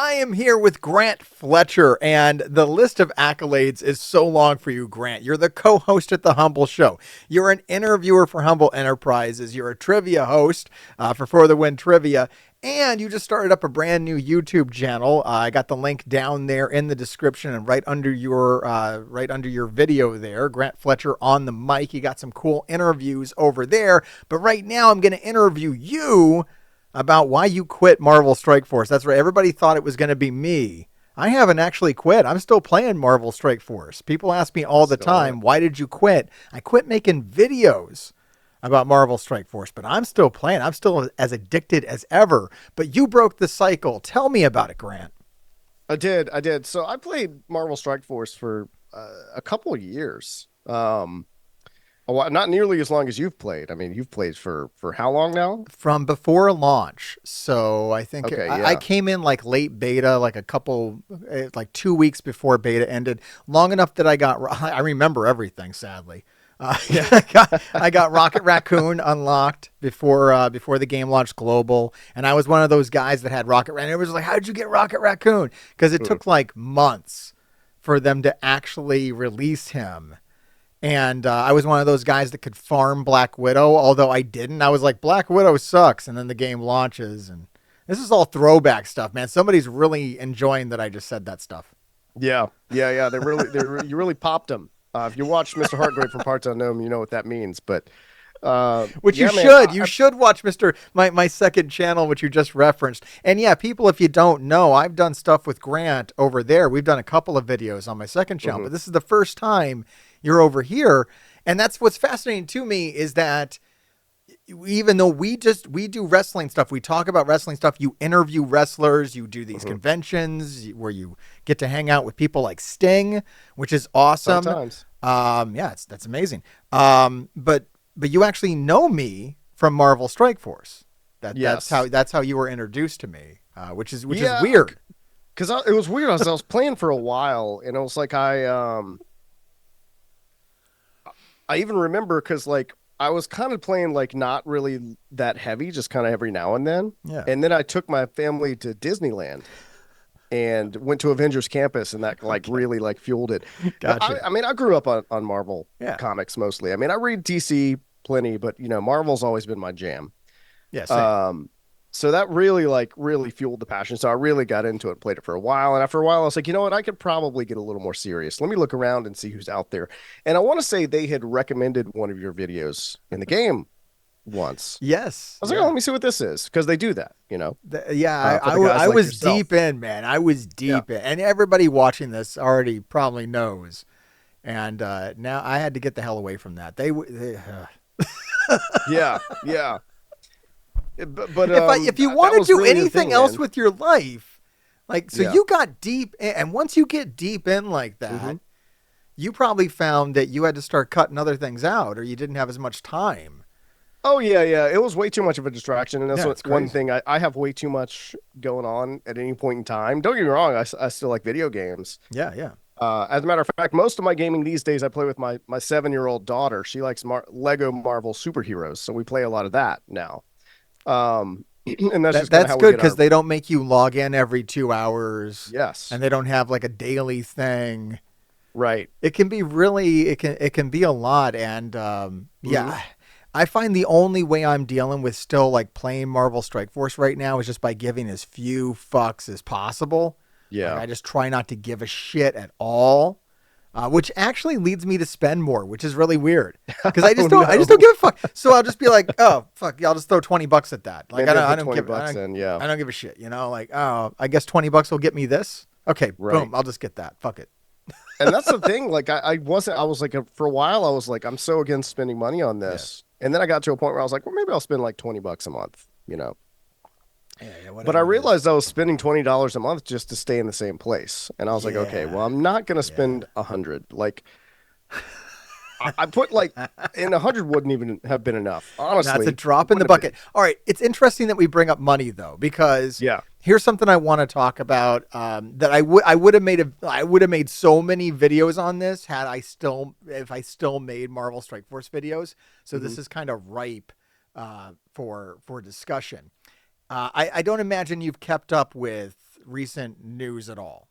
I am here with Grant Fletcher, and the list of accolades is so long for you, Grant. You're the co-host at The Humble Show. You're an interviewer for Humble Enterprises. You're a trivia host For the Win Trivia. And you just started up a brand new YouTube channel. I got the link down there in the description and right under your video there. Grant Fletcher on the mic. You got some cool interviews over there. But right now I'm going to interview you about why you quit Marvel Strike Force. That's right. Everybody thought it was going to be me. I haven't actually quit. I'm still playing Marvel Strike Force. People ask me all the time, why did you quit? I quit making videos about Marvel Strike Force, but I'm still playing. I'm still as addicted as ever. But you broke the cycle. Tell me about it, Grant. I did. So I played Marvel Strike Force for a couple of years. Not nearly as long as you've played. I mean, you've played for how long now? From before launch. So I think Okay, I yeah. came in like late beta, like 2 weeks before beta ended, long enough that I remember everything, sadly. Yeah, I got Rocket Raccoon unlocked before the game launched global, and I was one of those guys that had Rocket Raccoon. Everybody was like, "How did you get Rocket Raccoon?" Because it took like months for them to actually release him. And I was one of those guys that could farm Black Widow, although I didn't. I was like, Black Widow sucks, and then the game launches, and this is all throwback stuff, man. Somebody's really enjoying that I just said that stuff. Yeah. You really popped them. If you watch Mr. Hartgrave from Parts Unknown, you know what that means. But Which you yeah, man, should. You should watch my second channel, which you just referenced. And yeah, people, if you don't know, I've done stuff with Grant over there. We've done a couple of videos on my second channel, but this is the first time you're over here. And that's what's fascinating to me is that even though we do wrestling stuff, we talk about wrestling stuff, you interview wrestlers, you do these conventions where you get to hang out with people like Sting, which is awesome. sometimes. Yeah, that's amazing. But you actually know me from Marvel Strike Force. Yes. That's how you were introduced to me, which is Yeah, weird. because it was weird. I was playing for a while, and it was like I even remember because like I was kind of playing like not really that heavy, just kind of every now and then. Yeah. And then I took my family to Disneyland and went to Avengers Campus, and that like really like fueled it. But Gotcha. I mean, I grew up on Marvel Yeah. comics mostly. I mean, I read DC plenty, but Marvel's always been my jam. Yeah. Same. So that really fueled the passion. So I really got into it, played it for a while. And after a while, I was like, you know what? I could probably get a little more serious. Let me look around and see who's out there. And I want to say they had recommended one of your videos in the game once. Yes. I was like, oh, let me see what this is. Because they do that. For the guys I like was yourself. deep in, man. I was deep in. And everybody watching this already probably knows. And now I had to get the hell away from that. Yeah. But if you want to do anything else with your life, like, so you got deep in, and once you get deep in like that, you probably found that you had to start cutting other things out or you didn't have as much time. Oh yeah. It was way too much of a distraction, and that's Yeah, it's one crazy. thing I have way too much going on at any point in time. Don't get me wrong, I still like video games. Yeah. As a matter of fact, most of my gaming these days, I play with my 7-year-old daughter. She likes Lego Marvel superheroes, so we play a lot of that now. And that's just kind of That's how we good get because our. they don't make you log in every 2 hours Yes, and they don't have like a daily thing. right. It can be really, it can be a lot. And yeah, I find the only way I'm dealing with still like playing Marvel Strike Force right now is just by giving as few fucks as possible. Like Yeah. I just try not to give a shit at all, which actually leads me to spend more, which is really weird because I Oh just don't, I no. just don't give a fuck. So I'll just be like, oh fuck, yeah, I'll just throw $20 at that. Like Maybe I'll I put don't 20 give, bucks in. Yeah. I don't give a shit. Like, oh, I guess $20 will get me this. Okay, Right. boom, I'll just get that. Fuck it. And that's the thing. Like I was like for a while, I was like, I'm so against spending money on Yes. this. And then I got to a point where I was like, well, maybe I'll spend like $20 a month. Yeah, But I whatever it is. realized I was spending $20 a month just to stay in the same place. And I was like, okay, well, Yeah. I'm not gonna Yeah. spend 100. Like I put like, and 100 wouldn't even have been enough, That's a honestly. drop It in the wouldn't have bucket. All right. It's interesting that we bring up money though, because been. Yeah. here's something I want to talk about. That I would have made so many videos on this if I still made Marvel Strike Force videos. So this is kind of ripe for discussion. I don't imagine you've kept up with recent news at all?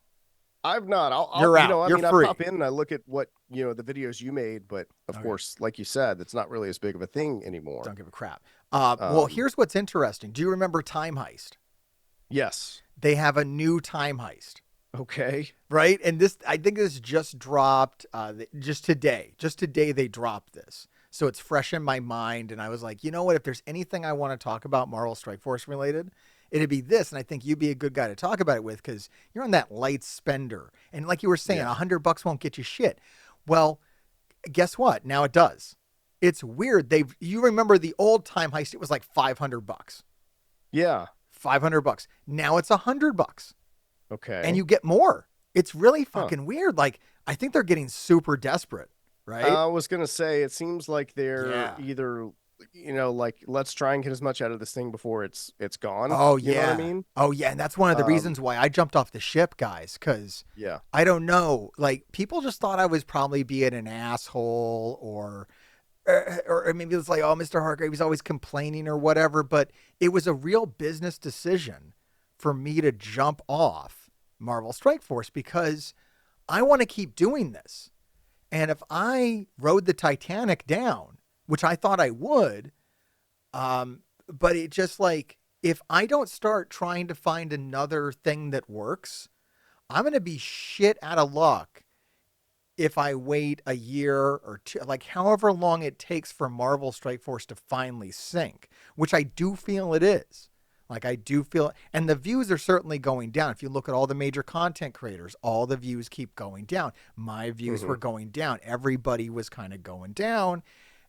I've not. You're out. I You're mean, I free. pop in and I look at what, the videos you made, but of Okay. course, like you said, it's not really as big of a thing anymore. Don't give a crap. Well, Um, here's what's interesting. Do you remember Time Heist? yes. They have a new Time Heist, Okay. right? And this, I think this just dropped just today. Just today they dropped this. So it's fresh in my mind. And I was like, you know what? If there's anything I want to talk about Marvel Strike Force related, it'd be this. And I think you'd be a good guy to talk about it with because you're on that light spender. And like you were saying, Yeah. $100 won't get you shit. Well, guess what? Now it does. It's weird. You remember the old Time Heist? It was like $500. Yeah. $500. Now it's $100, and Okay. you get more. It's really Huh. fucking weird. Like I think they're getting super desperate, right? I was gonna say it seems like they're Yeah. either, like let's try and get as much out of this thing before it's gone. Oh You know what I yeah. mean? Oh yeah, and that's one of the Um, reasons why I jumped off the ship, guys, cuz yeah. I don't know, like people just thought I was probably being an asshole or maybe it's like, oh, Mr. Hargrave is always complaining or whatever, but it was a real business decision for me to jump off Marvel Strike Force because I want to keep doing this. And if I rode the Titanic down, which I thought I would, but it just like, if I don't start trying to find another thing that works, I'm going to be shit out of luck if I wait a year or two, like however long it takes for Marvel Strike Force to finally sink, which I do feel it is. Like I do feel, and the views are certainly going down. If you look at all the major content creators, all the views keep going down. My views Hmm. were going down. Everybody was kind of going down.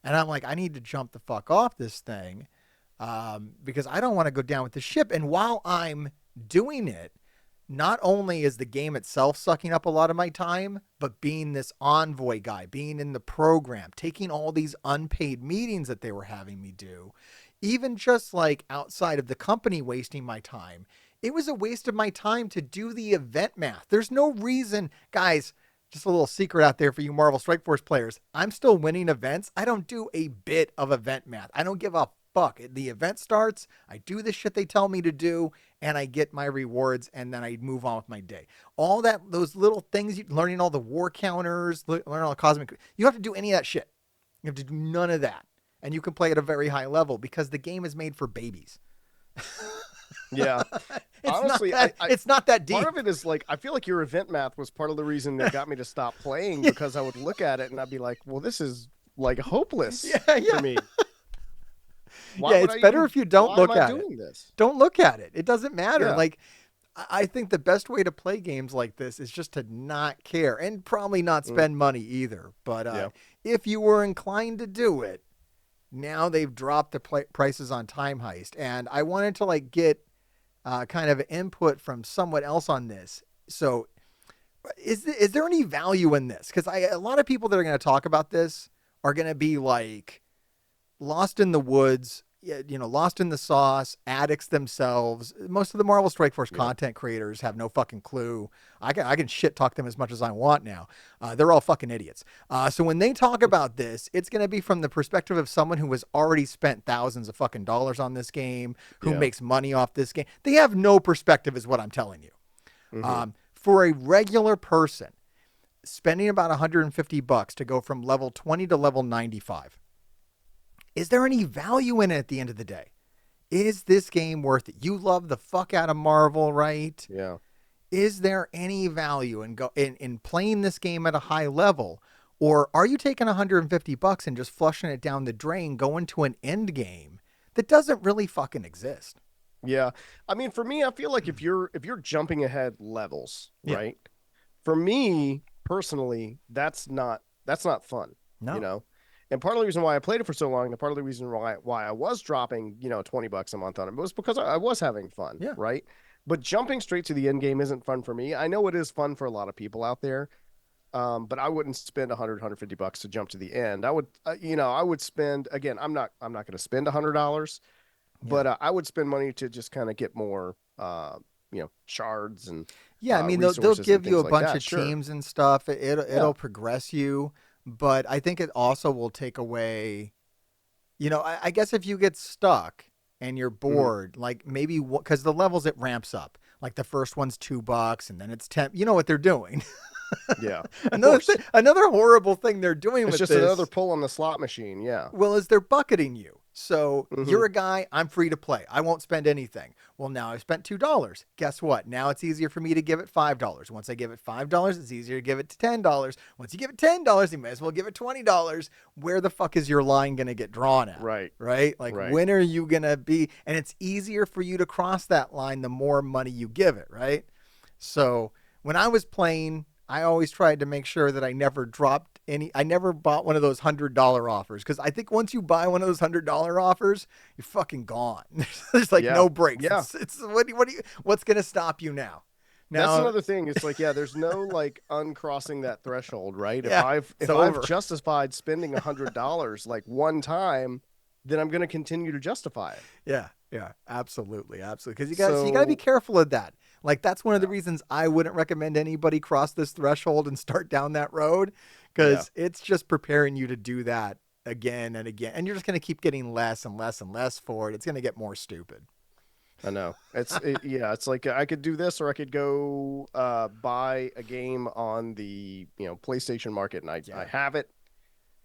And I'm like, I need to jump the fuck off this thing because I don't want to go down with the ship. And while I'm doing it, not only is the game itself sucking up a lot of my time, but being this envoy guy, being in the program, taking all these unpaid meetings that they were having me do, even just like outside of the company wasting my time, it was a waste of my time to do the event math. There's no reason, guys. Just a little secret out there for you Marvel Strike Force players. I'm still winning events. I don't do a bit of event math. I don't give a fuck. The event starts, I do the shit they tell me to do, and I get my rewards, and then I move on with my day. All that, those little things, learning all the war counters, learning all the cosmic, you don't have to do any of that shit. You have to do none of that. And you can play at a very high level because the game is made for babies. Yeah. it's not Honestly, that it's not that part deep. of it is like I feel like your event math was part of the reason that got me to stop playing Yeah, because I would look at it and I'd be like, well, this is like hopeless yeah, for yeah. me. Why Yeah, would it's I better even if you don't why am look I at it. doing this? Don't look at it. It doesn't matter. Yeah. Like I think the best way to play games like this is just to not care and probably not Mm, spend money either. But yeah. if you were inclined to do it, now they've dropped the prices on Time Heist, and I wanted to like get kind of input from someone else on this. So, is there any value in this? Because a lot of people that are going to talk about this are going to be like lost in the woods, lost in the sauce, addicts themselves. Most of the Marvel Strike Force Yeah. content creators have no fucking clue. I can shit talk them as much as I want now. They're all fucking idiots. So when they talk about this, it's going to be from the perspective of someone who has already spent thousands of fucking dollars on this game, who Yeah. makes money off this game. They have no perspective, is what I'm telling you. Hmm. For a regular person, spending about $150 to go from level 20 to level 95, is there any value in it at the end of the day? Is this game worth it? You love the fuck out of Marvel, right? Yeah. Is there any value in playing this game at a high level? Or are you taking $150 and just flushing it down the drain, going to an end game that doesn't really fucking exist? Yeah. I mean, for me, I feel like if you're jumping ahead levels, Yeah. right? For me personally, that's not fun, you No. know. And part of the reason why I played it for so long, and part of the reason why I was dropping, $20 a month on it was because I was having fun, Yeah. right? But jumping straight to the end game isn't fun for me. I know it is fun for a lot of people out there, but I wouldn't spend 150 bucks to jump to the end. I would spend again. I'm not going to spend $100, Yeah. but I would spend money to just kind of get more, shards and Yeah, I mean they'll resources and give you things a like bunch that. of Sure. teams and stuff. Yeah. It'll progress you, but I think it also will take away. I guess if you get stuck and you're Hmm. bored, like maybe because the levels it ramps up. Like the first one's $2 and then it's 10. You know what they're doing. Yeah, of course. Another horrible thing they're doing It's with just another this, pull on the slot machine. Yeah. well, is they're bucketing you. So Hmm. you're a guy, I'm free to play. I won't spend anything. Well, now I've spent $2. Guess what? Now it's easier for me to give it $5. Once I give it $5, it's easier to give it to $10. Once you give it $10, you may as well give it $20. Where the fuck is your line going to get drawn at? Right. Right? Like, Right. when are you going to be? And it's easier for you to cross that line the more money you give it, right? So when I was playing, I always tried to make sure that I never dropped any. I never bought one of those $100 offers because I think once you buy one of those $100 offers, you're fucking gone. There's like Yeah. no breaks. Yeah. It's what's gonna stop you now? That's Now, another thing. It's like, yeah, there's no like uncrossing that threshold, right? If yeah, I've it's if I've over. justified spending $100 like one time, then I'm going to continue to justify it. Yeah, yeah, absolutely, absolutely. Because you got to be So, careful of that. Like that's one of the yeah, reasons I wouldn't recommend anybody cross this threshold and start down that road yeah, because it's just preparing you to do that again and again, and you're just going to keep getting less and less and less for it. It's going to get more stupid. I know. Yeah, it's like I could do this or I could go buy a game on the, PlayStation market and I Yeah. have it.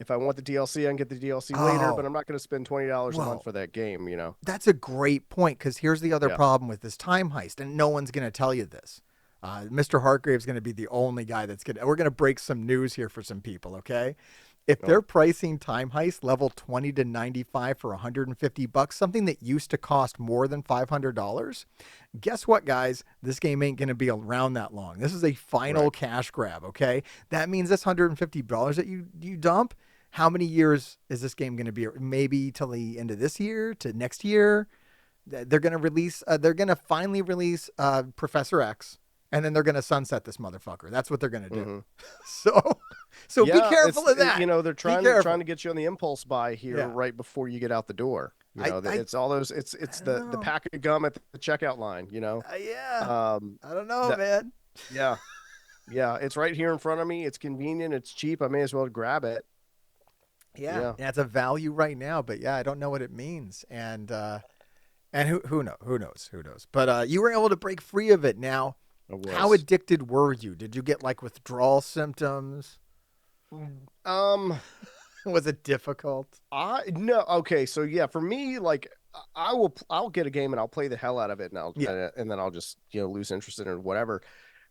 If I want the DLC, I can get the DLC later, but Oh, I'm not going to spend $20 a month well, for that game. that's a great point because here's the other Yeah. problem with this time heist, and no one's going to tell you this. Mr. Hargrave's going to be the only guy that's going to. We're going to break some news here for some people, okay? If they're Oh, pricing time heist level 20 to 95 for $150, something that used to cost more than $500, guess what, guys? This game ain't going to be around that long. This is a final right. cash grab, okay? That means this $150 that you dump, how many years is this game going to be? Maybe till the end of this year to next year. They're going to release. They're going to finally release Professor X, and then they're going to sunset this motherfucker. That's what they're going to do. Hmm. So, so be Yeah, careful of that. they're Be trying to careful. get you on the impulse buy here Yeah. right before you get out the door. I It's all those I it's don't the know. pack of gum at the checkout line, Yeah. Um I don't know, that man. yeah. Yeah, it's right here in front of me. It's convenient, it's cheap. I may as well grab it. Yeah. Yeah, Yeah, it's a value right now, but yeah, I don't know what it means. And who knows? But you were able to break free of it. Now, it how was. addicted were you? Did you get like withdrawal symptoms? Um Was it difficult? I no okay, so yeah, for me like I'll get a game and I'll play the hell out of it and I'll Yeah. and then I'll just, lose interest in it or whatever.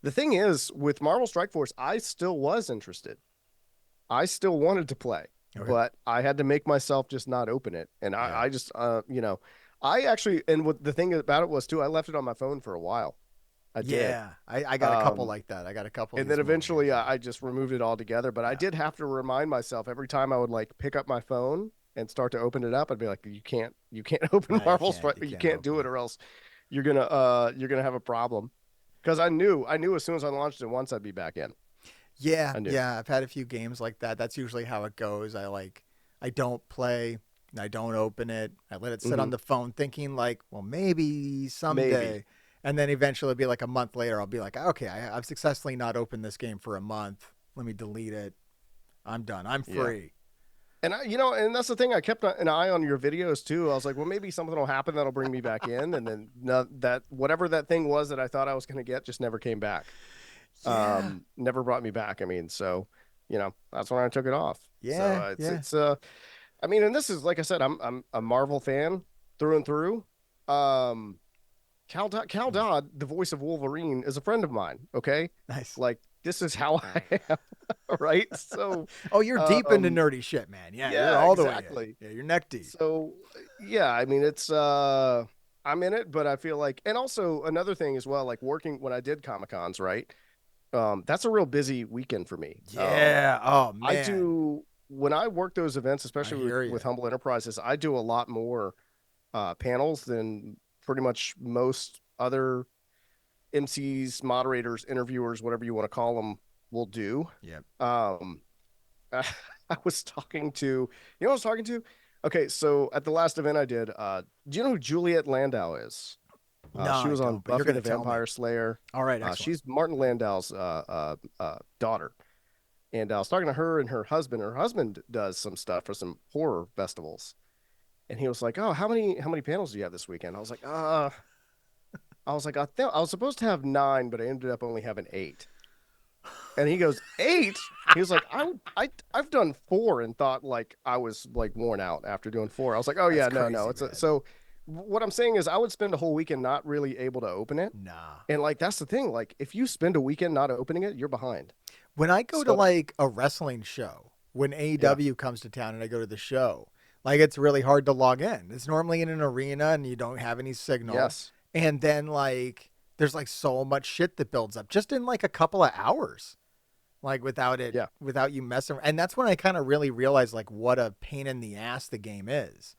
The thing is with Marvel Strike Force, I still was interested. I still wanted to play, Okay. but I had to make myself just not open it. And Yeah. I just, I actually, and what the thing about it was too, I left it on my phone for a while. I did. Yeah. I got a couple Um, like that. I got a couple of and then these mobile games eventually like that. I just removed it altogether. But I Yeah. did have to remind myself every time I would like pick up my phone and start to open it up, I'd be like, you can't open No, Marvel Strike, you you can't can't open do it it. or else you're gonna have a problem. Because I knew as soon as I launched it once, I'd be back in. Yeah, I knew. yeah. I've had a few games like that. That's usually how it goes. I don't play. I don't open it. I let it sit on Hmm. the phone thinking like, well, maybe Maybe. someday. And then eventually it'll be like a month later. I'll be like, okay, I've successfully not opened this game for a month. Let me delete it. I'm done. I'm Yeah. free. And and that's the thing. I kept an eye on your videos too. I was like, well, maybe something will happen that'll bring me back in. And then no, that whatever that thing was that I thought I was going to get just never came back. Yeah. Never brought me back. I mean, so that's when I took it off. So Yeah. Yeah. I mean, and this is like I said, I'm a Marvel fan through and through. Um, Cal Dodd, the voice of Wolverine, is a friend of mine. Okay, Nice. like this is how I am, right? So, Oh, you're deep into um, nerdy shit, man. Yeah, you're yeah, all the way in. exactly. Yeah, you're neck deep. So yeah, I mean it's I'm in it, but I feel like and also another thing as well, like working when I did Comic Cons, right? That's a real busy weekend for me. Yeah. Oh I man. do when I work those events, I especially hear with you. Humble Enterprises, I do a lot more panels than pretty much most other MCs, moderators, interviewers, whatever you want to call them, will do. Yep. Um, I was talking to, who I was talking to? Okay, so at the last event I did, do you know who Juliet Landau is? No, She I was on don't. But you're Buffy gonna the tell me. Vampire Slayer. All right. Excellent. She's Martin Landau's daughter. And I was talking to her and her husband. Her husband does some stuff for some horror festivals. And he was like, "Oh, how many panels do you have this weekend?" I was like, I was like, I was supposed to have 9, but I ended up only having 8. And he goes, 8? He was like, I've done 4 and thought like I was like worn out after doing 4. I was like, oh That's yeah, no. crazy, It's a, man. so what I'm saying is I would spend a whole weekend not really able to open it. Nah. And like that's the thing. Like if you spend a weekend not opening it, you're behind. When I go to So like a wrestling show, when yeah. AEW comes to town and I go to the show, like it's really hard to log in. It's normally in an arena and you don't have any signal. Yes. And then like there's like so much shit that builds up just in like a couple of hours. Like Yeah. without you messing. And that's when I kind of really realized like what a pain in the ass the game is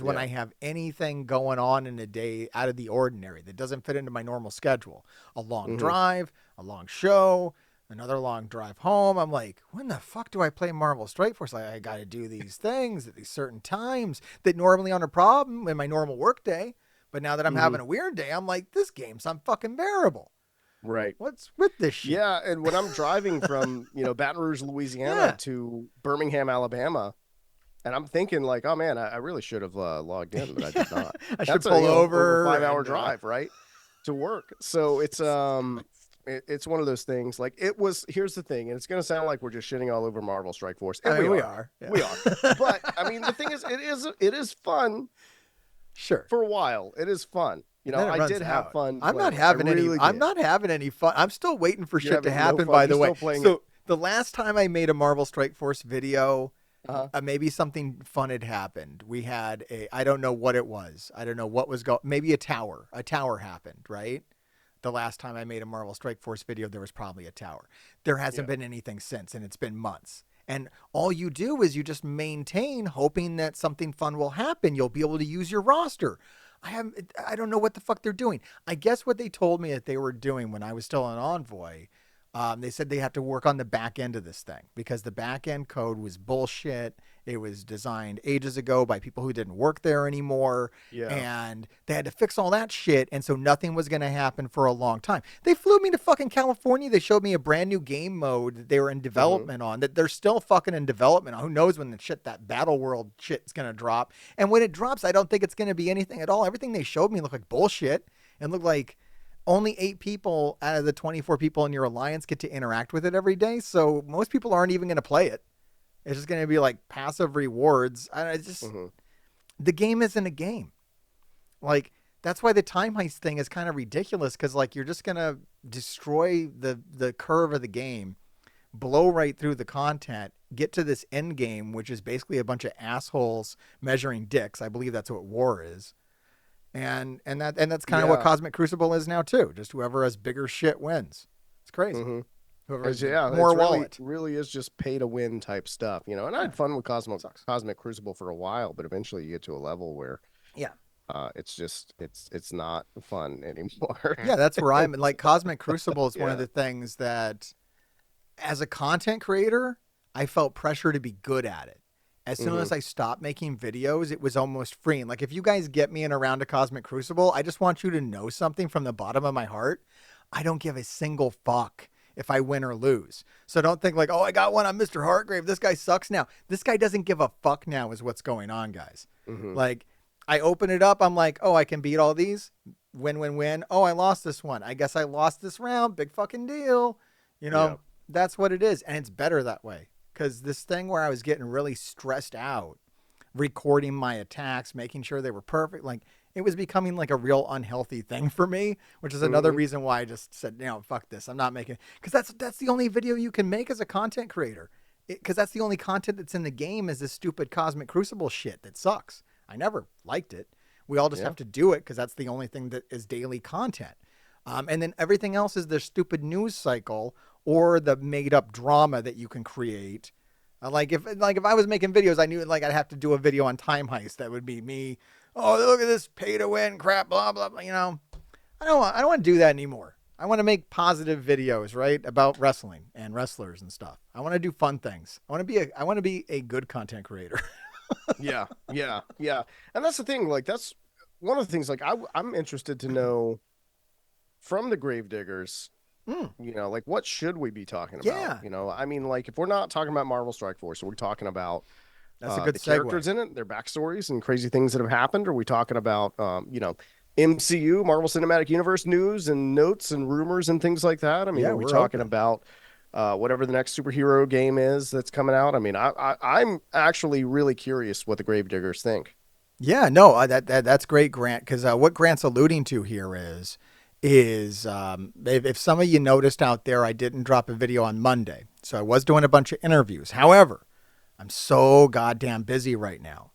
when Yeah. I have anything going on in a day out of the ordinary that doesn't fit into my normal schedule. A long Hmm. drive, a long show, another long drive home. I'm like, when the fuck do I play Marvel Strike Force? Like, I got to do these things at these certain times that normally aren't a problem in my normal work day. But now that I'm Hmm. having a weird day, I'm like, this game's unfucking bearable. Right. What's with this shit? Yeah. And when I'm driving from, Baton Rouge, Louisiana Yeah. to Birmingham, Alabama, and I'm thinking like, oh man, I really should have logged in, but I did not. I should That's a, pull over over 5 hour and drive, right? To work. So Jesus Christ. it's one of those things. Like it was, here's the thing, and it's gonna sound like we're just shitting all over Marvel Strike Force. And I we mean, we are. are. Yeah. We are. But I mean the thing is it is fun Sure. for a while. It is fun. And then it I runs did have out. fun I'm not playing it. I having any. really I'm did. not having any fun. I'm still waiting for You're shit to having no happen. fun. By You're the way, still playing it. so the last time I made a Marvel Strike Force video, Uh-huh. maybe something fun had happened. We had a. I don't know what it was. I don't know what was going. Maybe a tower. A tower happened. Right. The last time I made a Marvel Strike Force video, there was probably a tower. There hasn't Yeah. been anything since, and it's been months. And all you do is you just maintain, hoping that something fun will happen. You'll be able to use your roster. I don't know what the fuck they're doing. I guess what they told me that they were doing when I was still an envoy, they said they have to work on the back end of this thing because the back end code was bullshit. It was designed ages ago by people who didn't work there anymore. Yeah. And they had to fix all that shit. And so nothing was going to happen for a long time. They flew me to fucking California. They showed me a brand new game mode that they were in Hmm. development on, that they're still fucking in development on. Who knows when the shit, that Battle World shit is going to drop. And when it drops, I don't think it's going to be anything at all. Everything they showed me looked like bullshit and looked like only 8 people out of the 24 people in your alliance get to interact with it every day. So most people aren't even going to play it. It's just going to be like passive rewards. I just, Hmm. the game isn't a game. Like, that's why the time heist thing is kind of ridiculous because, like, you're just going to destroy the curve of the game, blow right through the content, get to this end game, which is basically a bunch of assholes measuring dicks. I believe that's what war is. And that's kind of what Yeah. Cosmic Crucible is now too. Just whoever has bigger shit wins. It's crazy. Hmm. Whoever It's, has yeah, more it's really wallet. really is just pay to win type stuff, And I Yeah, had fun with sucks. Cosmic Crucible for a while, but eventually you get to a level where Yeah, it's just it's not fun anymore. yeah. That's where I'm. Like Cosmic Crucible is one of Yeah. the things that, as a content creator, I felt pressure to be good at it. As soon Hmm. as I stopped making videos, it was almost freeing. Like if you guys get me in a round of Cosmic Crucible, I just want you to know something from the bottom of my heart. I don't give a single fuck if I win or lose. So don't think like, oh, I got one on Mr. Hartgrave. This guy sucks now. This guy doesn't give a fuck now is what's going on, guys. Hmm. Like I open it up, I'm like, oh, I can beat all these. Win, win, win. Oh, I lost this one. I guess I lost this round. Big fucking deal. You Yeah. know, that's what it is. And it's better that way. Because this thing where I was getting really stressed out, recording my attacks, making sure they were perfect, like it was becoming like a real unhealthy thing for me, which is another Hmm. reason why I just said, fuck this. I'm not making, because that's the only video you can make as a content creator. Because that's the only content that's in the game is this stupid Cosmic Crucible shit that sucks. I never liked it. We all just Yeah. have to do it because that's the only thing that is daily content. And then everything else is the stupid news cycle or the made up drama that you can create. Like if I was making videos, I knew like I'd have to do a video on Time Heist. That would be me. Oh, look at this pay to win crap, blah blah blah. I don't want to do that anymore. I want to make positive videos, right, about wrestling and wrestlers and stuff. I want to do fun things. I want to be a good content creator. Yeah. Yeah. Yeah. And that's the thing. Like that's one of the things. Like I'm interested to know from the Gravediggers. Mm, Like what should we be talking about? yeah, I mean, like if we're not talking about Marvel Strike Force, are we talking about that's a good the segue. characters in it, their backstories, and crazy things that have happened? Are we talking about MCU, Marvel Cinematic Universe news and notes and rumors and things like that? I mean, Yeah, are we we're talking open. about whatever the next superhero game is that's coming out? I mean, I'm actually really curious what the Gravediggers think. Yeah, no, that's great, Grant. Because what Grant's alluding to here is if some of you noticed out there, I didn't drop a video on Monday, so I was doing a bunch of interviews. However, I'm so goddamn busy right now.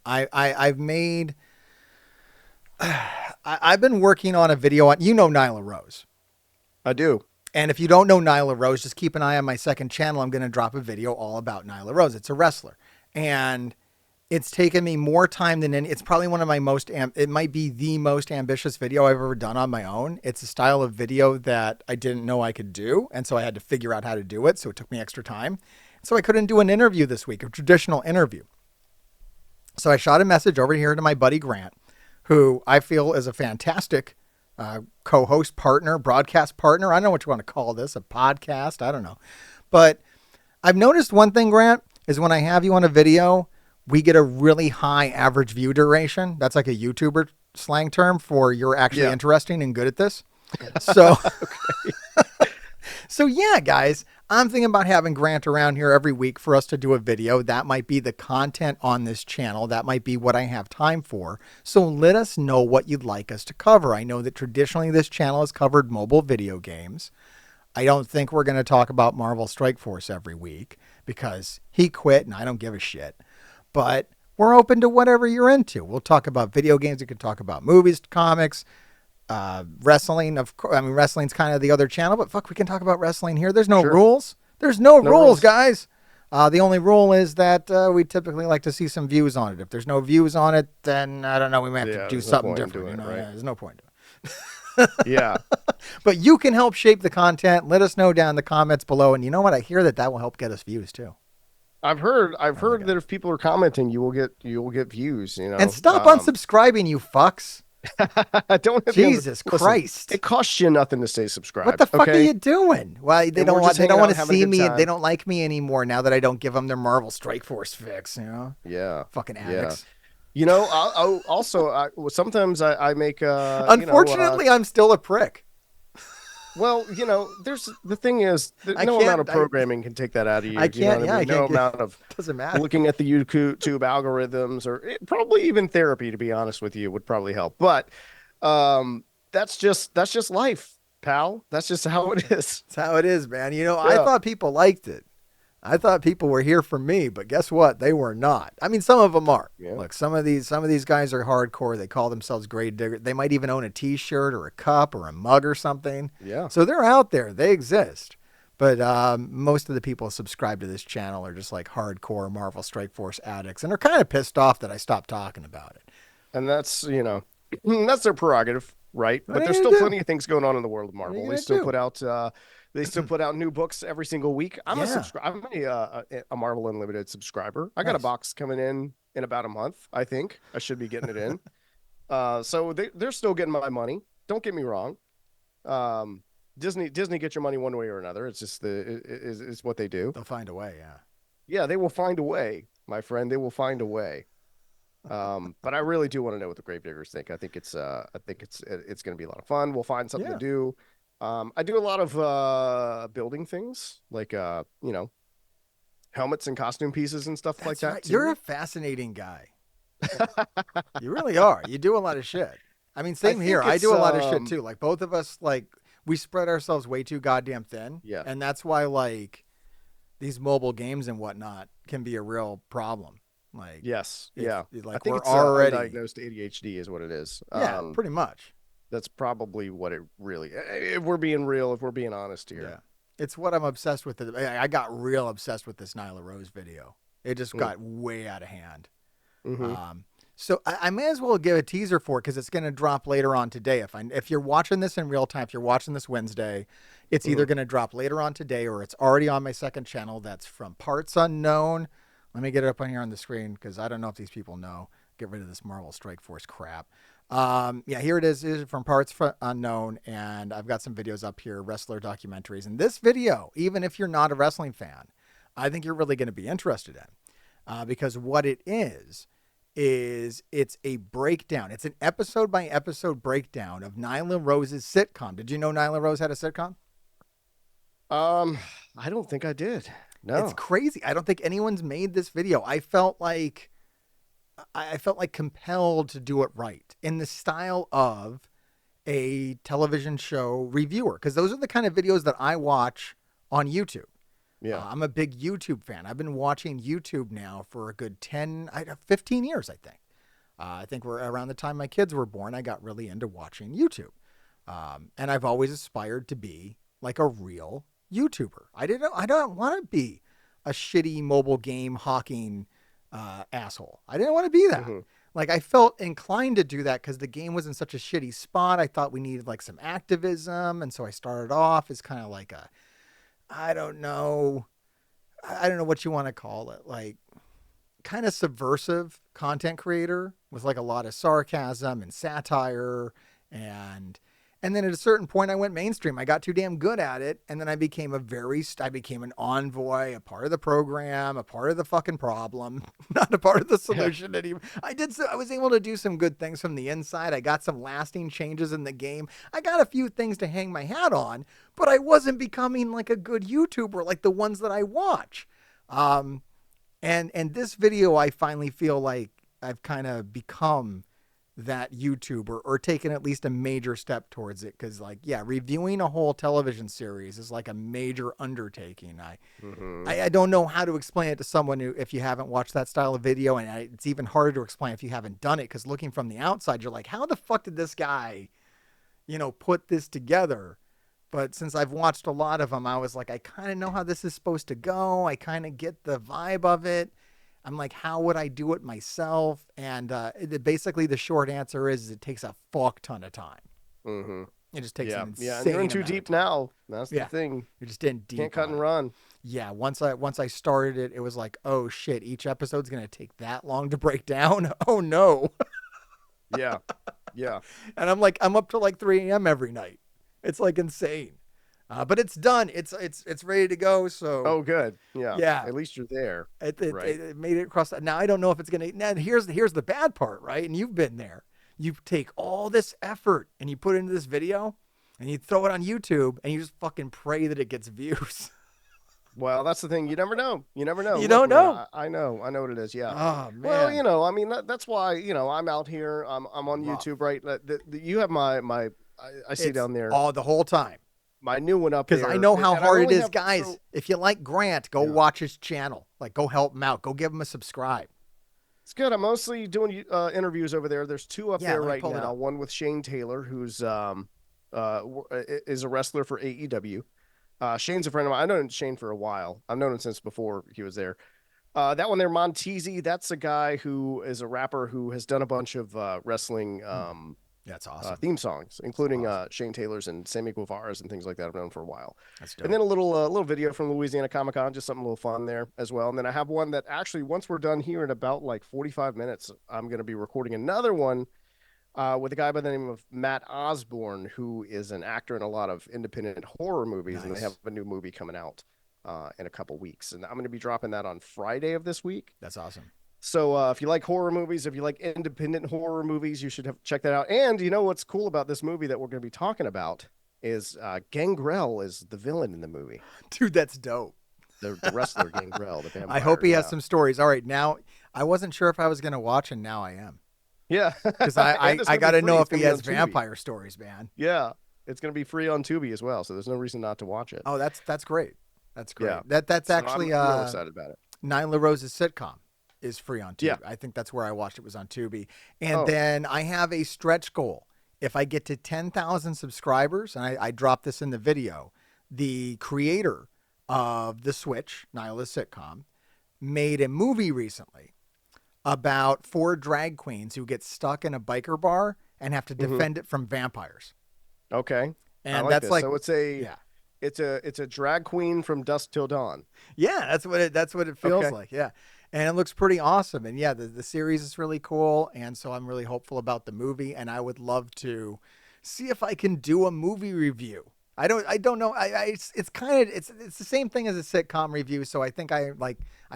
I've made I've been working on a video on Nyla Rose. I do. And if you don't know Nyla Rose, just keep an eye on my second channel. I'm going to drop a video all about Nyla Rose. It's a wrestler. And it's taken me more time than any. It's probably one of my it might be the most ambitious video I've ever done on my own. It's a style of video that I didn't know I could do. And so I had to figure out how to do it. So it took me extra time. So I couldn't do an interview this week, a traditional interview. So I shot a message over here to my buddy Grant, who I feel is a fantastic co-host partner, broadcast partner. I don't know what you want to call this, a podcast. I don't know. But I've noticed one thing, Grant, is when I have you on a video, we get a really high average view duration. That's like a YouTuber slang term for you're actually Yeah. interesting and good at this. So Okay. so yeah, guys, I'm thinking about having Grant around here every week for us to do a video. That might be the content on this channel. That might be what I have time for. So let us know what you'd like us to cover. I know that traditionally this channel has covered mobile video games. I don't think we're going to talk about Marvel Strike Force every week because he quit and I don't give a shit. But we're open to whatever you're into. We'll talk about video games. We can talk about movies, comics, wrestling. Of course, I mean, wrestling's kind of the other channel, but fuck, we can talk about wrestling here. There's no Sure. rules. There's no No rules, rules. guys. The only rule is that we typically like to see some views on it. If there's no views on it, then I don't know. We might have to Yeah, do there's no something point in different. doing it, right? Yeah, there's no point. Yeah. But you can help shape the content. Let us know down in the comments below. And you know what? I hear that will help get us views too. I've Oh my heard god! that if people are commenting, you will get views, you And know. stop unsubscribing, you fucks. Don't have the Jesus listen. Christ! It costs you nothing to stay What the subscribed, fuck are okay? you doing? Well, they And don't we're want just they don't hanging want out to having a see good me. They time. don't like me anymore now that I don't give them their Marvel Strike Force fix. You know, Yeah. fucking Yeah. addicts. You know, also sometimes I make Unfortunately, I'm still a prick. well, you know, there's the thing is that I no amount can't. of programming can take that out of I you. You know can't. what I Yeah, I mean? No can't get. amount of Doesn't matter. looking at the YouTube algorithms or probably even therapy, to be honest with you, would probably help. But um, that's just life, pal. That's just how it is. That's how it is, man. You know, I Yeah. thought people liked it. I thought people were here for me, but guess what? They were not. I mean, some of them are. Yeah. Look, some of these guys are hardcore. They call themselves grave digger. They might even own a T-shirt or a cup or a mug or something. Yeah. So they're out there. They exist. But most of the people subscribed to this channel are just like hardcore Marvel Strike Force addicts, and are kind of pissed off that I stopped talking about it. And that's, you know, that's their prerogative, right? What But are you there's gonna still do? plenty of things going on in the world of What are you Marvel. gonna do? They still put out new books every single week. Yeah, I'm a Marvel Unlimited subscriber. I got a nice. box coming in about a month, I think. I should be getting it in. So they're still getting my money. Don't get me wrong. Um, Disney get your money one way or another. It's just is what they do. They'll find a way. Yeah. Yeah, they will find a way, my friend. They will find a way. But I really do want to know what the Gravediggers think. I think it's going to be a lot of fun. We'll find something to Yeah. do. I do a lot of building things like you know, helmets and costume pieces and stuff like That's that right. You're a too. fascinating guy. You really are. You do a lot of shit. I mean, I same here. think I it's do a lot of shit too. Like both of us, like we spread ourselves way too goddamn thin, yeah. and that's why like these mobile games and whatnot can be a real problem. Like, Yes. it's Yeah. I like think we're it's already, undiagnosed ADHD is what it is. yeah, pretty much. That's probably what it really. If we're being real, if we're being honest Yeah, here. it's what I'm obsessed with. I got real obsessed with this Nyla Rose video. It just Mm. got way out of hand. Mm-hmm. So I may as well give a teaser for it because it's going to drop later on today. If you're watching this in real time, if you're watching this Wednesday, it's Mm-hmm. either going to drop later on today or it's already on my second channel. That's from Parts Unknown. Let me get it up on here on the screen because I don't know if these people know. Get rid of this Marvel Strike Force crap. Yeah, here it is. It is from Parts Unknown, and I've got some videos up here, wrestler documentaries. And this video, even if you're not a wrestling fan, I think you're really going to be interested in because what it is is it's a breakdown. It's an episode by episode breakdown of Nyla Rose's sitcom. Did you know Nyla Rose had a sitcom? Um, I don't think I did. It's No. crazy. I don't think anyone's made this video. I felt like compelled to do it right in the style of a television show reviewer, because those are the kind of videos that I watch on YouTube. Yeah. I'm a big YouTube fan. I've been watching YouTube now for a good 15 years, I think. I think we're around the time my kids were born, I got really into watching YouTube. And I've always aspired to be like a real YouTuber. I don't want to be a shitty mobile game hawking asshole. I didn't want to be that. Hmm. Like, I felt inclined to do that because the game was in such a shitty spot. I thought we needed like some activism. And so I started off as kind of like I don't know. I don't know what you want to call it. Like, kind of subversive content creator with like a lot of sarcasm and satire, and then at a certain point I went mainstream. I got too damn good at it, and then I became an envoy, a part of the program, a part of the fucking problem, not a part of the solution anymore. I was able to do some good things from the inside. I got some lasting changes in the game. I got a few things to hang my hat on, but I wasn't becoming like a good YouTuber like the ones that I watch. And this video, I finally feel like I've kind of become that YouTuber, or taken at least a major step towards it. Because, like, yeah, reviewing a whole television series is like a major undertaking. Hmm. I don't know how to explain it to someone who, if you haven't watched that style of video, and it's even harder to explain if you haven't done it. Because looking from the outside, you're like, how the fuck did this guy, put this together? But since I've watched a lot of them, I was like, I kind of know how this is supposed to go. I kind of get the vibe of it. I'm like, how would I do it myself? And basically, the short answer is it takes a fuck ton of time. Hmm. It just takes Yeah. an Yeah. insane And you're in too amount of deep time. now. That's the Yeah, thing. you're just in Can't deep cut on and it. run. Yeah, once I started it, it was like, oh shit, each episode's gonna take that long to break down. Oh no. Yeah. Yeah. And I'm up to like 3 a.m. every night. It's like insane. But it's done. It's ready to go. So Oh, good. Yeah. yeah, At least you're there. Right. it made it across. Now I don't know if it's gonna. Now here's the bad part, right? And you've been there. You take all this effort and you put it into this video, and you throw it on YouTube, and you just fucking pray that it gets views. Well, that's the thing. You never know. You never know. You Look, don't man, know. I know. I know what it is. Yeah. Oh Well, man. I mean, that's why, I'm out here. I'm on Rough. YouTube, right? You have I see It's down there, all the whole time. my new one up Because I there. know how And I hard it only is, have, guys. so, If you like Grant, go yeah, watch his channel. Like, go help him out. Go give him a subscribe. it's good. I'm mostly doing interviews over there. There's two up Yeah, there let me right pull it now. up. One with Shane Taylor, who's is a wrestler for AEW. Shane's a friend of mine. I've known Shane for a while. I've known him since before he was there. That one there, Montezi, that's a guy who is a rapper who has done a bunch of wrestling That's awesome. theme songs, That's including awesome. Shane Taylor's and Sammy Guevara's and things like that. I've known for a while. That's And then dope. a little video from Louisiana Comic Con, just something a little fun there as well. And then I have one that actually, once we're done here in about like 45 minutes, I'm going to be recording another one with a guy by the name of Matt Osborne, who is an actor in a lot of independent horror movies, and they have Nice. a new movie coming out in a couple weeks. And I'm going to be dropping that on Friday of this week. That's awesome. So if you like horror movies, if you like independent horror movies, you should check that out. And you know what's cool about this movie that we're going to be talking about is Gangrel is the villain in the movie. Dude, that's dope. The wrestler Gangrel, the I vampire. hope he has Yeah. some stories. All right, now I wasn't sure if I was going to watch, and now I am. Yeah. Because And it's I gonna got be to free. know It's if he gonna be has on Tubi. vampire stories, man. Yeah. It's going to be free on Tubi as well. So there's no reason not to watch it. Oh, that's great. That's great. Yeah. That's So actually I'm real excited about it. Nyla Rose's sitcom is free on Tubi. Yeah. I think that's where I watched it, was on Tubi. And Oh, then I have a stretch goal. If I get to 10,000 subscribers, and I dropped this in the video, the creator of The Switch, Nyla's sitcom, made a movie recently about 4 drag queens who get stuck in a biker bar and have to hmm, defend it from vampires. okay. I And like that's this. like, So yeah. it's a drag queen from dusk till dawn. Yeah, that's what it feels Okay. like. Yeah. And it looks pretty awesome. And yeah, the series is really cool. And so I'm really hopeful about the movie. And I would love to see if I can do a movie review. I don't know. It's kind of it's the same thing as a sitcom review. So I think I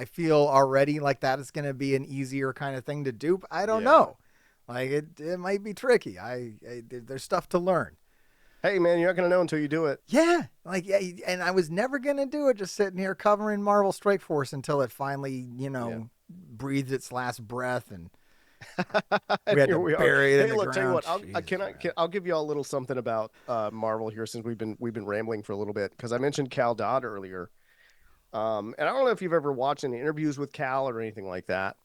feel already like that is going to be an easier kind of thing to do. But I don't Yeah. know. Like it might be tricky. There's stuff to learn. Hey, man, you're not gonna know until you do it. Yeah, like yeah, and I was never gonna do it. Just sitting here covering Marvel Strike Force until it finally, Yeah. breathed its last breath, and And we had here to we are. bury it in Hey, the look, tell you ground. what, Jesus, man. I'll give you all a little something about Marvel here since we've been rambling for a little bit because I mentioned Cal Dodd earlier. And I don't know if you've ever watched any interviews with Cal or anything like that.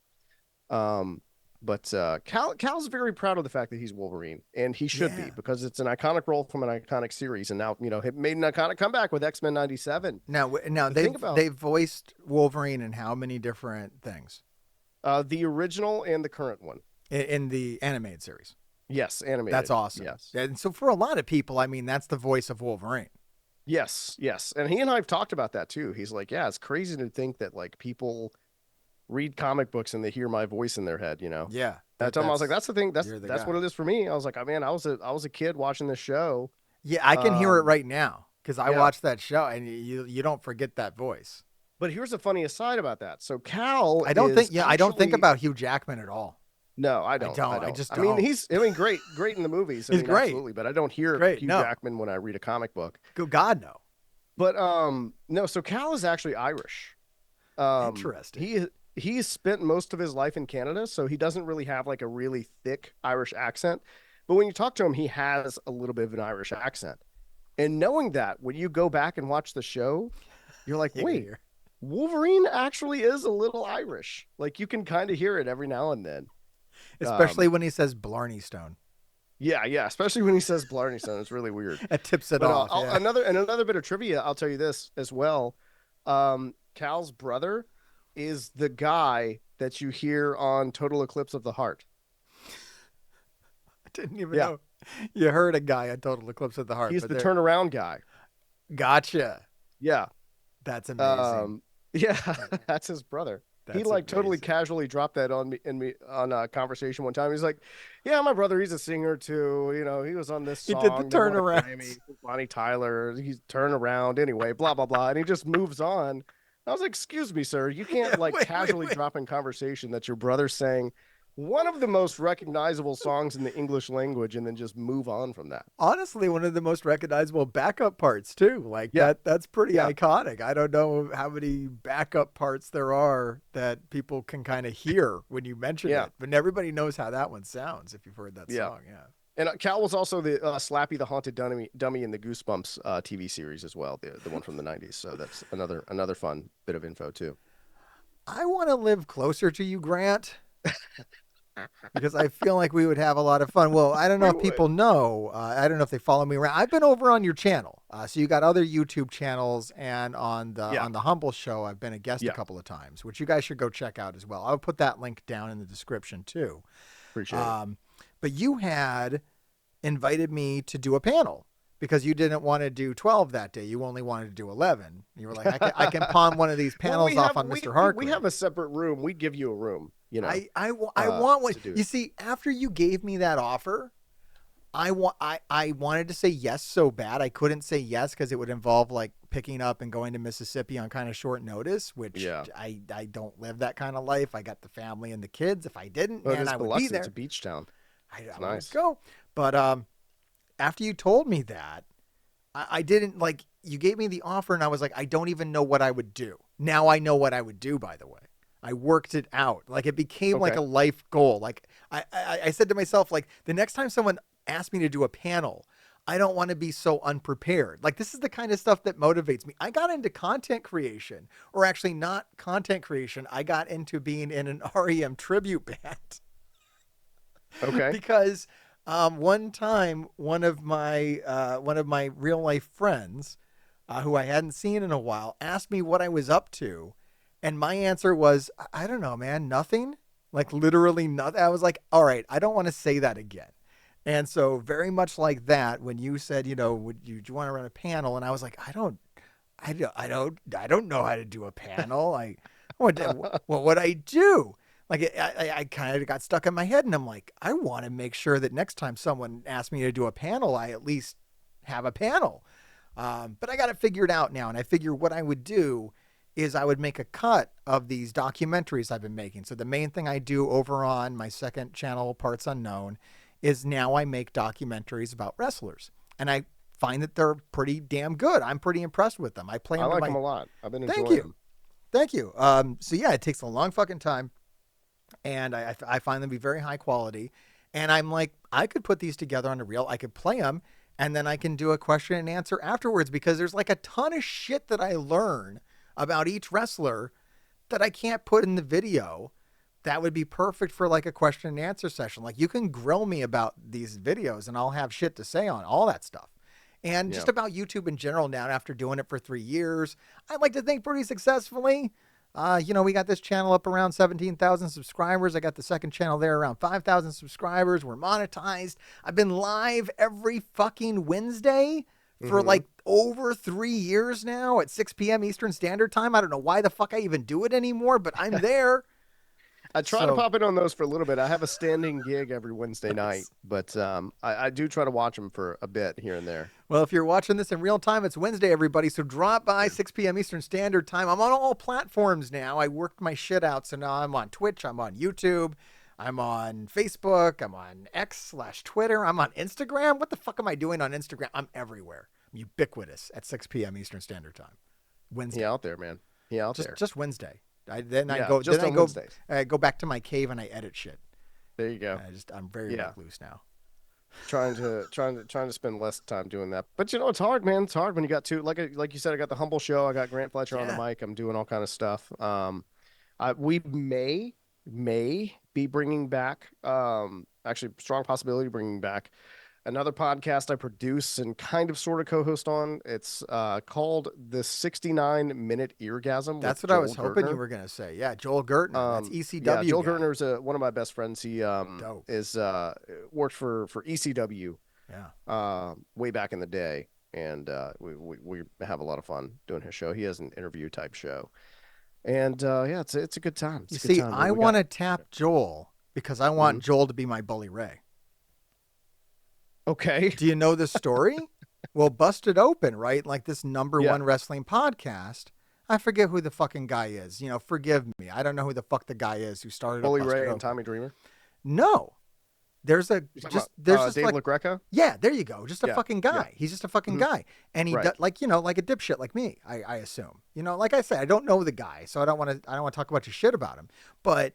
Um, but Cal's very proud of the fact that he's Wolverine, and he should be Yeah. because it's an iconic role from an iconic series, and now it made an iconic comeback with X-Men '97. Now The thing about they've voiced Wolverine in how many different things the original and the current one, in the animated series? yes, That's animated, awesome. yes. And so for a lot of people, I mean, that's the voice of Wolverine. Yes, yes. And he and I have talked about that too. He's like, yeah, it's crazy to think that like people read comic books and they hear my voice in their head. Yeah, And I told him, I was like, that's that's the thing, you're the that's what guy. it is for me. I was like, man, I was a kid watching this show. Yeah, I can hear it Um, right now because I yeah. watched that show, and you don't forget that voice. But here's the funny aside about that. So Cal I don't think is yeah, I don't think actually about Hugh Jackman at all. no, I I don't. I don't. I don't. just I mean, don't. great in the movies. I He's mean, great. absolutely. But I don't hear Great. Hugh No. Jackman when I read a comic book. Good God, no. But no, so Cal is actually Irish. Interesting. He's spent most of his life in Canada, so he doesn't really have like a really thick Irish accent. But when you talk to him, he has a little bit of an Irish accent. And knowing that, when you go back and watch the show, you're like, You can wait, hear. Wolverine actually is a little Irish. Like you can kind of hear it every now and then. Especially Um, when he says Blarney Stone. yeah, yeah, especially when he says Blarney Stone, it's really weird. That tips it But off. Yeah. another bit of trivia, I'll tell you this as well. Cal's brother is the guy that you hear on Total Eclipse of the Heart. I didn't even Yeah, know. You heard a guy on Total Eclipse of the Heart, he's but the there. turnaround guy. Gotcha. Yeah, That's amazing. um, yeah, that's his brother. He That's like totally amazing. casually dropped that on me on a conversation one time. He's like, "Yeah, my brother, he's a singer too. He was on this He did the song. They won a turnarounds. Grammy. Bonnie Tyler. He's turned around anyway. Blah blah blah." And he just moves on. I was like, "Excuse me, sir. You Yeah, can't like casually wait. drop in conversation that your brother's saying one of the most recognizable songs in the English language and then just move on from that." Honestly, one of the most recognizable backup parts too. Like Yeah, that's pretty yeah, iconic. I don't know how many backup parts there are that people can kind of hear when you mention yeah, it, but everybody knows how that one sounds if you've heard that yeah. song. Yeah. And Cal was also the Slappy the Haunted Dummy in the Goosebumps TV series as well, the one from the '90s. So that's another fun bit of info too. I want to live closer to you, Grant, because I feel like we would have a lot of fun. Well, I don't know We if people would. know. I don't know if they follow me around. I've been over on your channel, so you got other YouTube channels, and Yeah, on the Humble Show, I've been a guest a yeah, couple of times, which you guys should go check out as well. I'll put that link down in the description too. appreciate it. Um, but you had invited me to do a panel because you didn't want to do 12 that day. You only wanted to do 11. You were like, I can pawn one of these Well, panels off on Mr. we Harker. have a separate room. We give you a room, I want one. to do You it. see, after you gave me that offer, I wanted to say yes so bad. I couldn't say yes because it would involve like picking up and going to Mississippi on kind of short notice, which Yeah. I don't live that kind of life. I got the family and the kids. If I didn't, Well, it man, is I would be Biloxi. It's a there. beach town. I would Nice. go. But after you told me that, I didn't like. You gave me the offer, and I was like, I don't even know what I would do. Now I know what I would do. By the way, I worked it out. Like it became like Okay. a life goal. Like I said to myself, like the next time someone asked me to do a panel, I don't want to be so unprepared. Like this is the kind of stuff that motivates me. I got into content creation, or actually not content creation. I got into being in an REM tribute band Okay. because one time one of my real life friends who I hadn't seen in a while asked me what I was up to, and my answer was I don't know, man, nothing. Like literally nothing. I was like, all right, I don't want to say that again. And so very much like that, when you said, do you want to run a panel? And I was like, I don't know how to do a panel. What would I do? Like I kind of got stuck in my head, and I'm like, I want to make sure that next time someone asks me to do a panel, I at least have a panel. But I got it figured out now, and I figure what I would do is I would make a cut of these documentaries I've been making. So the main thing I do over on my second channel, Parts Unknown, is now I make documentaries about wrestlers, and I find that they're pretty damn good. I'm pretty impressed with them. I play I them to like my. them a lot. I've been Thank enjoying you, them. thank you. So yeah, it takes a long fucking time, and I find them to be very high quality. And I'm like, I could put these together on a reel. I could play them, and then I can do a question and answer afterwards because there's like a ton of shit that I learn about each wrestler that I can't put in the video. That would be perfect for like a question and answer session. Like you can grill me about these videos and I'll have shit to say on all that stuff. And Yeah. just about YouTube in general now, after doing it for 3 years, I like to think pretty successfully. We got this channel up around 17,000 subscribers. I got the second channel there around 5,000 subscribers. We're monetized. I've been live every fucking Wednesday for like over 3 years now at 6 p.m. Eastern Standard Time. I don't know why the fuck I even do it anymore, but I'm there. I try to So pop in on those for a little bit. I have a standing gig every Wednesday night, but I do try to watch them for a bit here and there. well, if you're watching this in real time, it's Wednesday, everybody. So drop by 6 p.m. Eastern Standard Time. I'm on all platforms now. I worked my shit out. So now I'm on Twitch. I'm on YouTube. I'm on Facebook. I'm on X/Twitter. I'm on Instagram. What the fuck am I doing on Instagram? I'm everywhere. I'm ubiquitous at 6 p.m. Eastern Standard Time. Wednesday. He out there, man. He out there. Just Wednesday. Then I Yeah, go. just Then I on go. Wednesdays. I go back to my cave and I edit shit. There you go. I'm very Yeah. recluse now. Trying to spend less time doing that. But it's hard, man. It's hard when you got two like you said, I got the humble show, I got Grant Fletcher on the Yeah. mic, I'm doing all kind of stuff. We may be bringing back actually strong possibility of bringing back another podcast I produce and kind of sort of co-host on. It's called the 69-minute Eargasm That's with what I was Joel hoping you Gertner. were gonna say. Yeah, Joel Gertner. That's Yeah, ECW Joel guy. Gertner is one of my best friends. He Dope. is worked for ECW Yeah. way back in the day, and we have a lot of fun doing his show. He has an interview type show, and yeah, it's a good time. It's You a good see, time. I want to tap Joel because I want Mhm. Joel to be my Bully Ray. Okay. Do you know this story? Well, Busted Open, right? Like this number Yeah. one wrestling podcast. I forget who the fucking guy is. Forgive me. I don't know who the fuck the guy is who started up Bully Busted Ray Open. and Tommy Dreamer. No. There's a You're talking just about, there's just Dave like LaGreca. yeah, there you go. Just a Yeah, fucking yeah. guy. He's just a fucking Mhm. guy. And he Right. does like a dipshit like me, I assume. Like I said, I don't know the guy, so I don't want to talk about your shit about him. But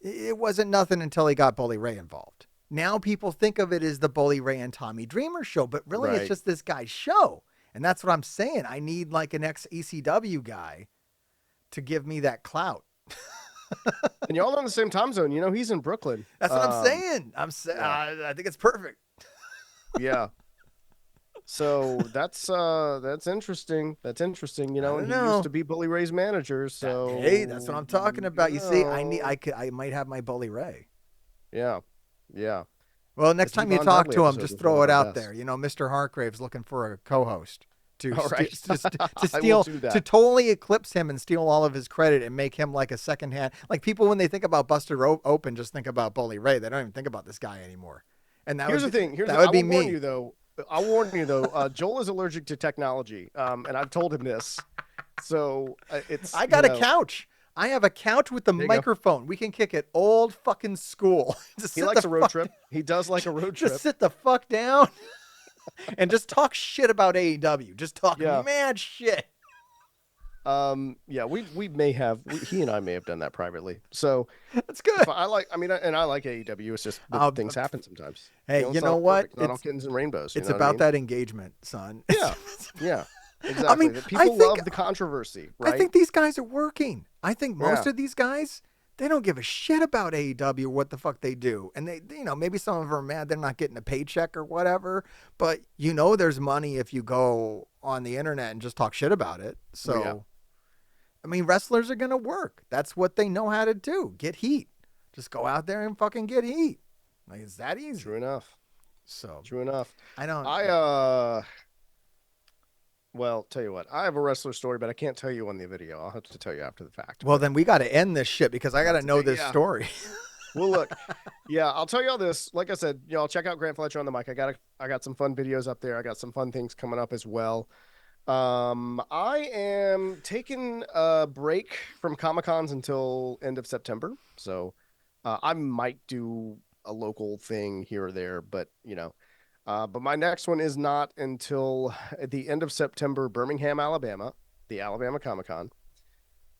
it wasn't nothing until he got Bully Ray involved. Now people think of it as the Bully Ray and Tommy Dreamer show, but really it's Right. just this guy's show. And that's what I'm saying. I need like an ex-ECW guy to give me that clout. And y'all are in the same time zone. He's in Brooklyn. That's what I'm saying. yeah. I think it's perfect. Yeah. So that's interesting. That's interesting. I don't And he know. used to be Bully Ray's manager. So Hey, that's what I'm talking about. You see, I might have my Bully Ray. Yeah. Yeah. Well, next The time you Devon talk Dudley to him, episode just was throw one it of the out best. there. Mr. Hargrave's looking for a co-host to All right. to I will steal do that. to totally eclipse him and steal all of his credit and make him like a secondhand. Like people when they think about Buster Open, just think about Bully Ray. They don't even think about this guy anymore. And that Here's would the be, thing. that would I be will warn me. you though. I'll warn you though. Joel is allergic to technology, and I've told him this. So it's. I got a couch. I have a couch with the There you go. microphone. We can kick it old fucking school. Just He sit likes the a road fuck- trip. He does like a road trip. Just sit the fuck down and just talk shit about AEW. Just talk Yeah. mad shit. Yeah, we may have he and I may have done that privately. So That's good. I like AEW. It's just that things happen sometimes. Hey, it's you know not what? perfect. It's not all kittens and rainbows. It's you know what I about mean? that engagement, son. Yeah, yeah, exactly. That I people think- love the controversy, right? I think these guys are working. I think most Yeah. of these guys, they don't give a shit about AEW or what the fuck they do. And they maybe some of them are mad they're not getting a paycheck or whatever. But there's money if you go on the internet and just talk shit about it. So, Yeah. I mean, wrestlers are going to work. That's what they know how to do. Get heat. Just go out there and fucking get heat. Like, it's that easy. True enough. So, True enough. I don't. Well, tell you what, I have a wrestler story, but I can't tell you on the video. I'll have to tell you after the fact. Well, then we got to end this shit because I got to know this yeah. story. Well, look, yeah, I'll tell you all this. Like I said, I'll check out Grant Fletcher on the mic. I got some fun videos up there. I got some fun things coming up as well. I am taking a break from Comic Cons until end of September. So, I might do a local thing here or there, but but my next one is not until at the end of September, Birmingham, Alabama, the Alabama Comic Con.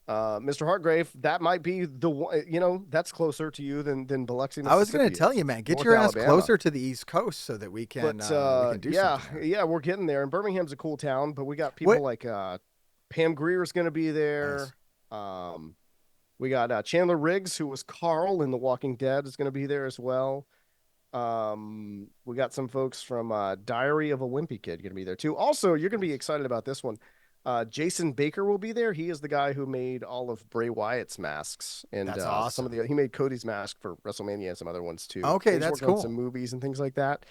Mr. Hargrave, that might be the one, that's closer to you than Biloxi, I was going Mississippi to tell is. you, man, get North your ass Alabama. closer to the East Coast so that we can do Yeah, something there. yeah, we're getting there. And Birmingham's a cool town, but we got people What? like Pam Greer's going to be there. We got Chandler Riggs, who was Carl in The Walking Dead, is going to be there as well. We got some folks from Diary of a Wimpy Kid going to be there too. Also, you're going to be excited about this one. Jason Baker will be there. He is the guy who made all of Bray Wyatt's masks, and That's awesome. he made Cody's mask for WrestleMania and some other ones too. Okay, He's that's worked on cool. some movies and things like that.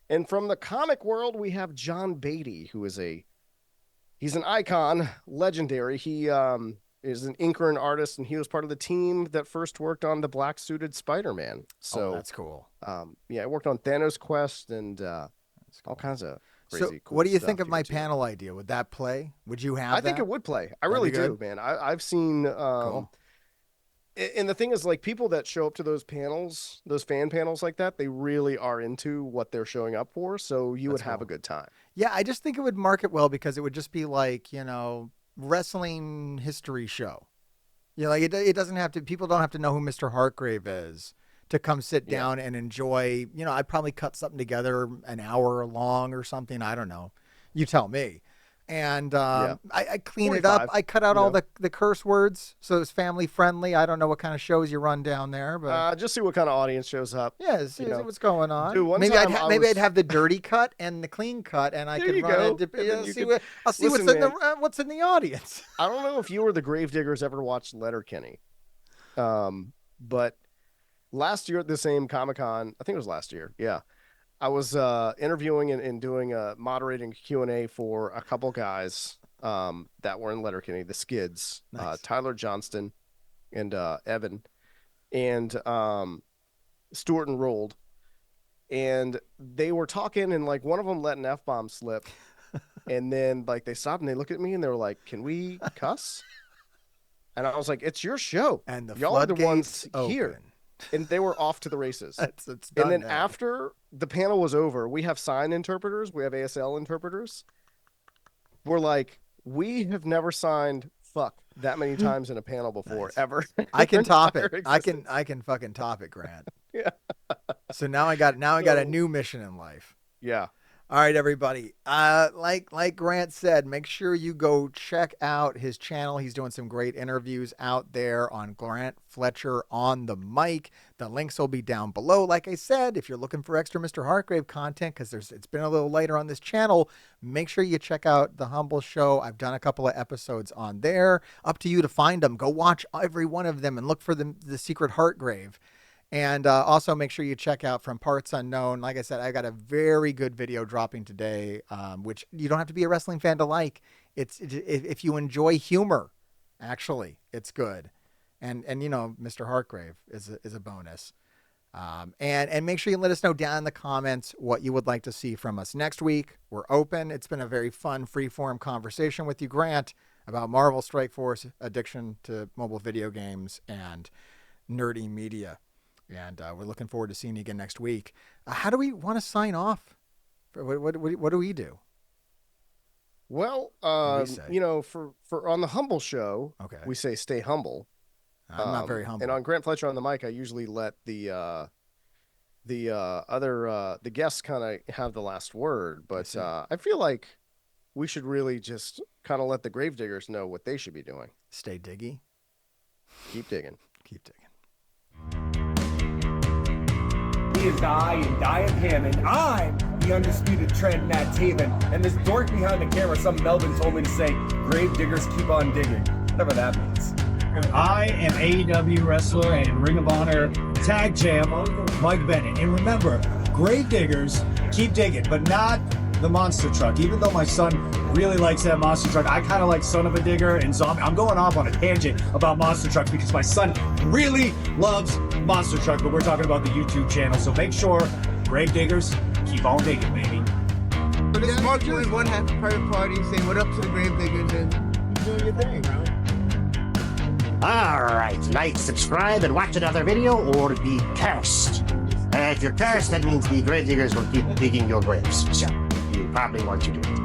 And from the comic world, we have John Beatty, who is he's an icon, legendary. He is an inker and artist, and he was part of the team that first worked on the black suited Spider-Man. So that's cool. I worked on Thanos Quest and all kinds of crazy So, cool what do you stuff think of to my get to. panel idea? Would that play? Would you have I think that? it would play. I That'd really be do, good? man. I've seen Cool. and the thing is, like, people that show up to those panels, those fan panels like that, they really are into what they're showing up for. So you would That's have cool. a good time. Yeah, I just think it would market well because it would just be like, wrestling history show. Like it doesn't have to, people don't have to know who Mr. Hartgrave is to come sit Yeah. down and enjoy, I'd probably cut something together an hour long or something. I don't know. You tell me. And I clean it up. 45, I cut out all know. the curse words so it's family friendly. I don't know what kind of shows you run down there, but Just see what kind of audience shows up. yeah, see what's going on. Dude, one maybe time maybe I'd have the dirty cut and the clean cut, and I There could you run go. it. And then I'll you see, could- I'll see Listen, what's in the audience. I don't know if you or the Gravediggers ever watched Letterkenny, but last year at the same Comic-Con, I think it was last year. Yeah. I was interviewing and doing a moderating Q&A for a couple guys that were in Letterkenny, the Skids, Nice. Tyler Johnston and Evan, and Stuart and Rolled. And they were talking, and like one of them let an F-bomb slip. And then like they stopped and they looked at me and they were like, "Can we cuss?" And I was like, "It's your show. And the Y'all are the ones floodgates here." open. And they were off to the races. It's done And then now. after the panel was over, we have sign interpreters, we have ASL interpreters. We're like, we have never signed fuck that many times in a panel before, Nice. ever. I can top Entire it. existence. I can fucking top it, Grant. Yeah. So now I got a So- new mission in life. Yeah. All right, everybody. Like Grant said, make sure you go check out his channel. He's doing some great interviews out there on Grant Fletcher on the mic. The links will be down below. Like I said, if you're looking for extra Mr. Hartgrave content, because it's been a little later on this channel, make sure you check out The Humble Show. I've done a couple of episodes on there. Up to you to find them. Go watch every one of them and look for the secret Hartgrave. And also make sure you check out From Parts Unknown. Like I said, I got a very good video dropping today, which you don't have to be a wrestling fan to like. If you enjoy humor, actually, it's good. And Mr. Hartgrave is a bonus. And make sure you let us know down in the comments what you would like to see from us next week. We're open. It's been a very fun, free-form conversation with you, Grant, about Marvel Strike Force, addiction to mobile video games, and nerdy media. And we're looking forward to seeing you again next week. How do we want to sign off? What do we do? Well, What do we say? for on the Humble Show, Okay. we say stay humble. I'm not very humble. And on Grant Fletcher on the mic, I usually let the guests kind of have the last word. But I feel like we should really just kind of let the Gravediggers know what they should be doing. Stay diggy. Keep digging. Keep digging. He is I and I am him, and I'm the undisputed trend Matt Taven. And this dork behind the camera, some Melvin told me to say, grave diggers keep on digging. Whatever that means. I am AEW wrestler and Ring of Honor tag champ Mike Bennett. And remember, grave diggers keep digging, but not the monster truck. Even though my son really likes that monster truck, I kind of like Son of a Digger, and so I'm going off on a tangent about monster trucks because my son really loves monster truck, but we're talking about the YouTube channel, so make sure, grave diggers, keep on digging, baby. So this is Mark doing one happy private party, saying what up to the grave diggers and doing your thing, bro. Alright, like, subscribe, and watch another video, or be cursed. If you're cursed, that means the grave diggers will keep digging your graves. So, you probably want to do it.